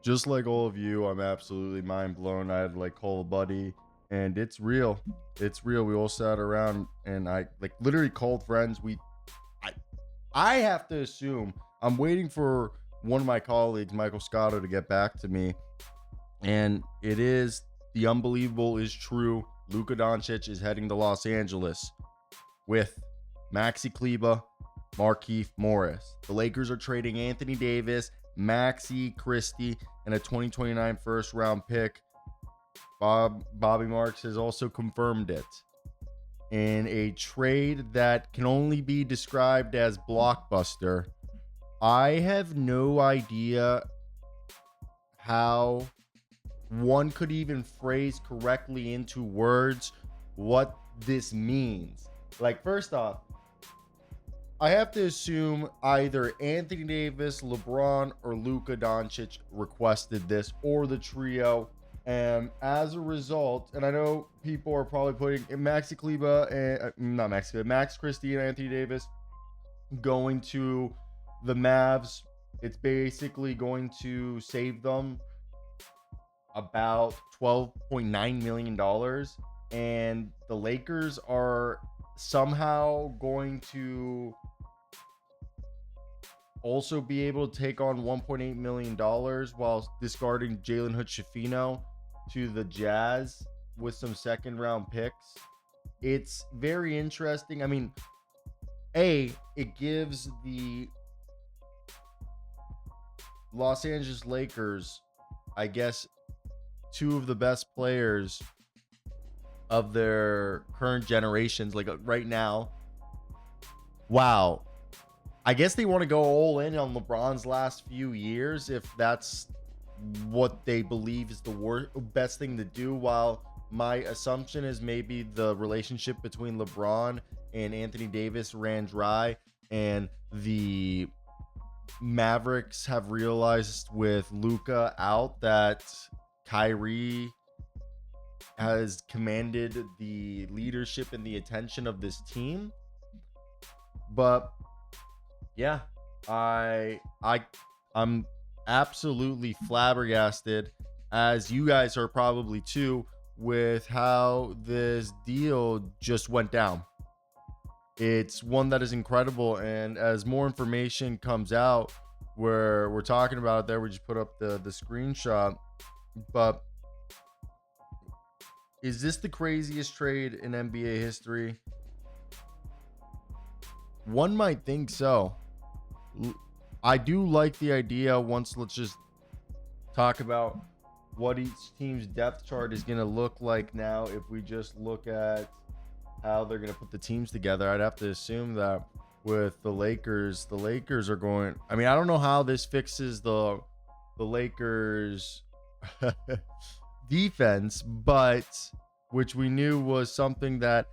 just like all of you, I'm absolutely mind blown. I had to like call a buddy, and it's real. It's real. We all sat around, and I like literally called friends. I, I have to assume I'm waiting for one of my colleagues, Michael Scotto, to get back to me, and it is the unbelievable is true. Luka Doncic is heading to Los Angeles with Maxi Kleber, Markieff Morris. The Lakers are trading Anthony Davis, Maxi, Christie, and a 2029 first round pick. Bobby Marks has also confirmed it in a trade that can only be described as blockbuster. I have no idea how one could even phrase correctly into words what this means. Like, first off, I have to assume either Anthony Davis, LeBron, or Luka Doncic requested this, or the trio. And as a result, and I know people are probably putting Maxi Kleber and not Maxi Kleber, Max Christie and Anthony Davis going to the Mavs. It's basically going to save them about $12.9 million. And the Lakers are somehow going to also be able to take on $1.8 million while discarding Jalen Hood-Schifino to the Jazz with some second round picks. It's very interesting. I mean, it gives the Los Angeles Lakers, I guess, two of the best players of their current generations, like right now. Wow. I guess they want to go all in on LeBron's last few years if that's what they believe is the best thing to do, while my assumption is maybe the relationship between LeBron and Anthony Davis ran dry, and the Mavericks have realized with Luka out that Kyrie has commanded the leadership and the attention of this team. But yeah, I'm absolutely flabbergasted, as you guys are probably too, with how this deal just went down. It's one that is incredible, and as more information comes out, where we're talking about it there, we just put up the screenshot. But is this the craziest trade in NBA history? One might think so. I do like the idea. Let's just talk about what each team's depth chart is going to look like now. If we just look at how they're going to put the teams together, I'd have to assume that with the Lakers are going, I mean, I don't know how this fixes the Lakers defense, but which we knew was something that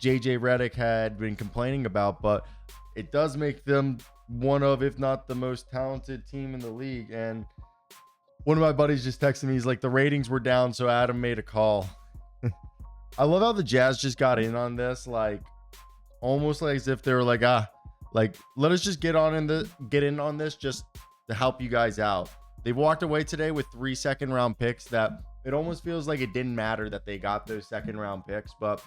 JJ Redick had been complaining about, but it does make them one of, if not the most talented team in the league. And one of my buddies just texted me, he's like, the ratings were down, so Adam made a call. I love how the Jazz just got in on this, like almost like as if they were like, let us just get in on this just to help you guys out. They walked away today with 3 second round picks that it almost feels like it didn't matter that they got those second round picks. But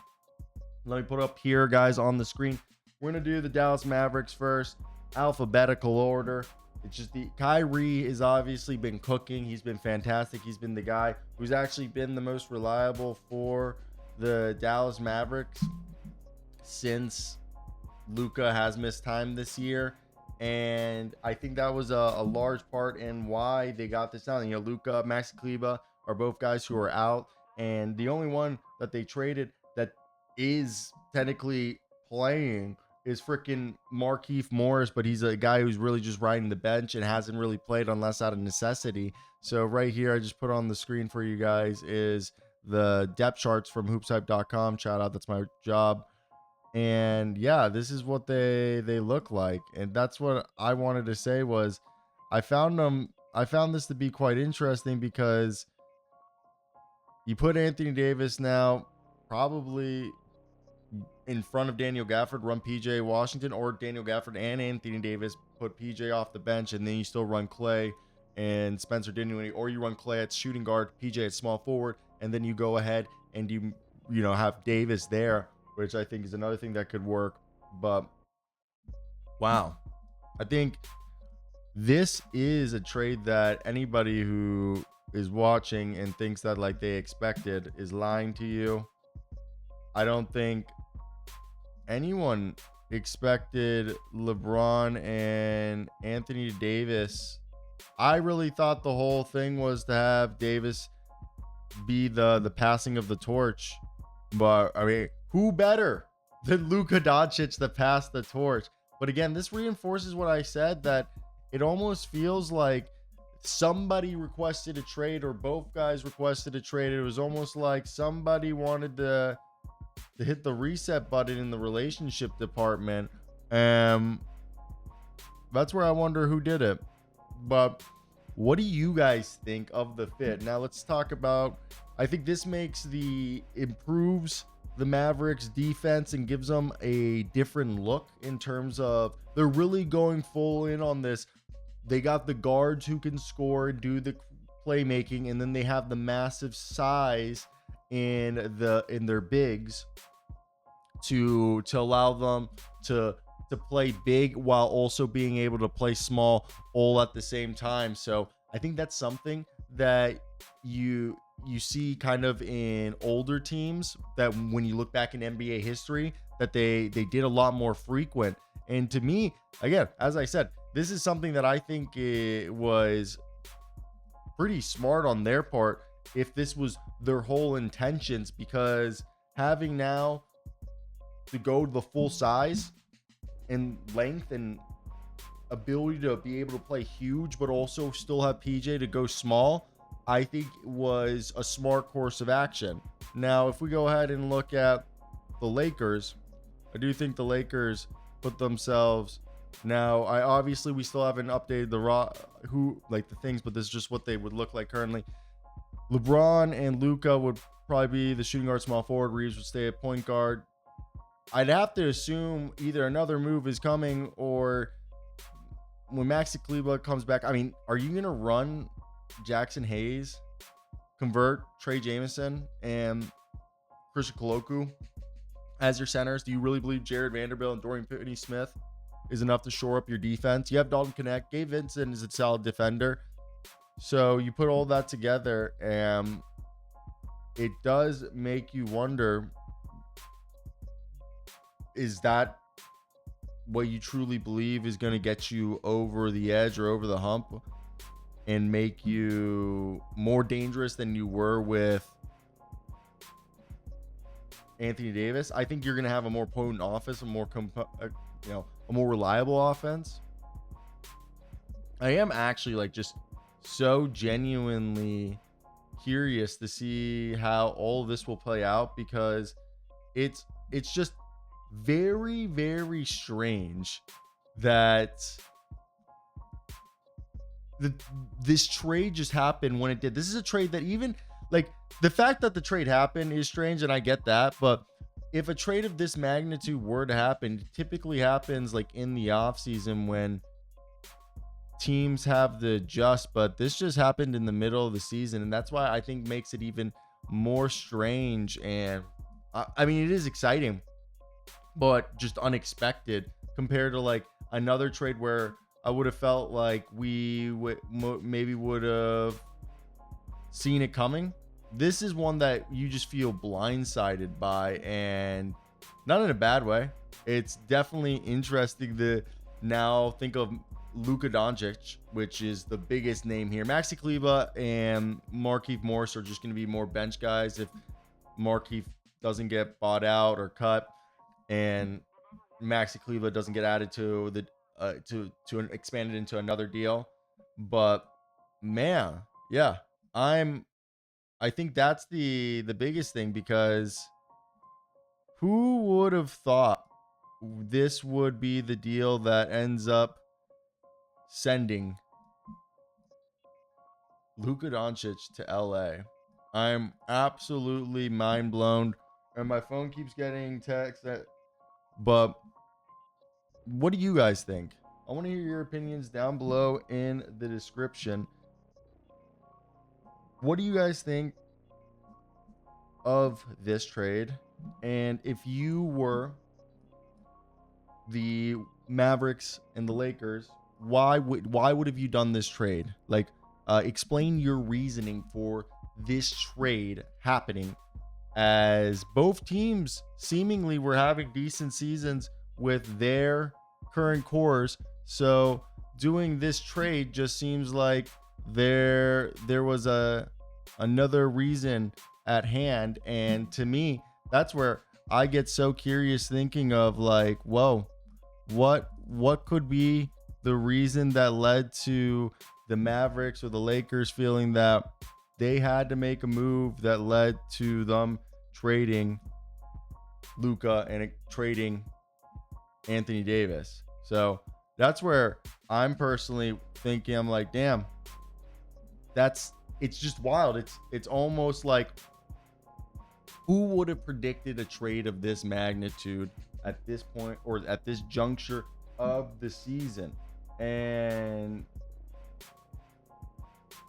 let me put up here, guys, on the screen. We're going to do the Dallas Mavericks first, alphabetical order. It's just the Kyrie has obviously been cooking. He's been fantastic. He's been the guy who's actually been the most reliable for the Dallas Mavericks since Luka has missed time this year. And I think that was a large part in why they got this down. You know, Luka, Maxi Kleber are both guys who are out. And the only one that they traded that is technically playing is freaking Markieff Morris, but he's a guy who's really just riding the bench and hasn't really played unless out of necessity. So right here, I just put on the screen for you guys is the depth charts from hoopshype.com. Shout out, that's my job. And yeah, this is what they look like. And that's what I wanted to say was I found this to be quite interesting because you put Anthony Davis now probably in front of Daniel Gafford, run PJ Washington, or Daniel Gafford and Anthony Davis put PJ off the bench, and then you still run Clay and Spencer Dinwiddie, or you run Clay at shooting guard, PJ at small forward, and then you go ahead and you have Davis there, which I think is another thing that could work. But wow, I think this is a trade that anybody who is watching and thinks that like they expected is lying to you. I don't think anyone expected LeBron and Anthony Davis. I really thought the whole thing was to have Davis be the passing of the torch. But I mean, who better than Luka Doncic to pass the torch? But again, this reinforces what I said, that it almost feels like somebody requested a trade, or both guys requested a trade. It was almost like somebody wanted to hit the reset button in the relationship department. That's where I wonder who did it. But what do you guys think of the fit? Now let's talk about, I think this improves the Mavericks defense and gives them a different look in terms of they're really going full in on this. They got the guards who can score, do the playmaking, and then they have the massive size in their bigs to allow them to play big while also being able to play small all at the same time. So I think that's something that you see kind of in older teams, that when you look back in NBA history, that they did a lot more frequent. And to me, again, as I said, this is something that I think it was pretty smart on their part if this was their whole intentions, because having now to go to the full size and length and ability to be able to play huge but also still have PJ to go small, I think was a smart course of action. Now, if we go ahead and look at the Lakers, I do think the Lakers put themselves, now we still haven't updated the things, but this is just what they would look like currently. LeBron and Luka would probably be the shooting guard, small forward. Reeves would stay at point guard. I'd have to assume either another move is coming, or when Maxi Kleber comes back. I mean, are you going to run Jackson Hayes, convert Trey Jameson and Christian Colocu as your centers? Do you really believe Jared Vanderbilt and Dorian Finney-Smith is enough to shore up your defense? You have Dalton Connect. Gabe Vincent is a solid defender. So you put all that together, and it does make you wonder, is that what you truly believe is going to get you over the edge or over the hump and make you more dangerous than you were with Anthony Davis? I think you're going to have a more potent offense, a more reliable offense. I am actually just so genuinely curious to see how all of this will play out, because it's just very, very strange that this trade just happened when it did. This is a trade that, even the fact that the trade happened is strange, and I get that, but if a trade of this magnitude were to happen, it typically happens in the offseason when teams have to adjust, but this just happened in the middle of the season, and that's why I think makes it even more strange. And I mean, it is exciting, but just unexpected compared to another trade where I would have felt like we would have seen it coming. This is one that you just feel blindsided by, and not in a bad way. It's definitely interesting to now think of Luka Doncic, which is the biggest name here. Maxi Kleber and Markieff Morris are just going to be more bench guys if Markieff doesn't get bought out or cut, and Maxi Kleber doesn't get added to the to expand it into another deal. But man, yeah, I think that's the biggest thing, because who would have thought this would be the deal that ends up sending Luka Doncic to LA? I'm absolutely mind blown, and my phone keeps getting texts but what do you guys think? I want to hear your opinions down below in the description. What do you guys think of this trade? And if you were the Mavericks and the Lakers, why would have you done this trade? Like, explain your reasoning for this trade happening, as both teams seemingly were having decent seasons with their current cores. So doing this trade just seems like there was another reason at hand. And to me, that's where I get so curious, thinking of like, whoa, what could be the reason that led to the Mavericks or the Lakers feeling that they had to make a move that led to them trading Luka and trading Anthony Davis. So that's where I'm personally thinking, I'm like, damn, it's just wild. It's almost like, who would have predicted a trade of this magnitude at this point, or at this juncture of the season? And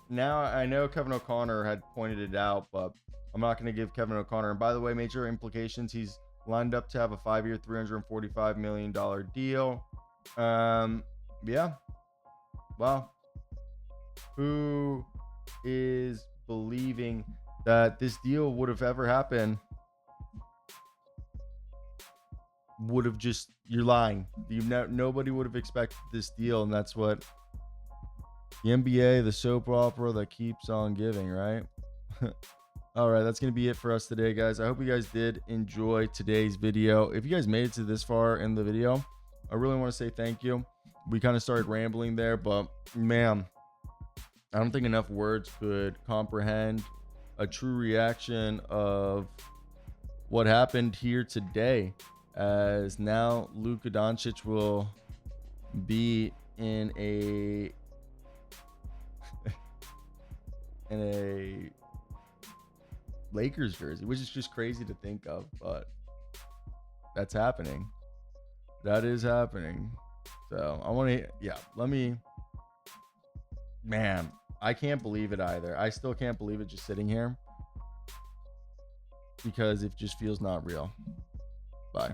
now I know Kevin O'Connor had pointed it out, but I'm not going to give Kevin O'Connor. And by the way, major implications, he's lined up to have a 5-year, $345 million deal. Yeah. Wow. Who is believing that this deal would have ever happened? Would have just, you're lying. Nobody would have expected this deal, and that's what the NBA, the soap opera that keeps on giving, right? All right, that's going to be it for us today, guys. I hope you guys did enjoy today's video. If you guys made it to this far in the video, I really want to say thank you. We kind of started rambling there, but man, I don't think enough words could comprehend a true reaction of what happened here today, as now Luka Doncic will be in a Lakers jersey, which is just crazy to think of, but that's happening. That is happening. So I want to, man, I can't believe it either. I still can't believe it just sitting here, because it just feels not real. Bye.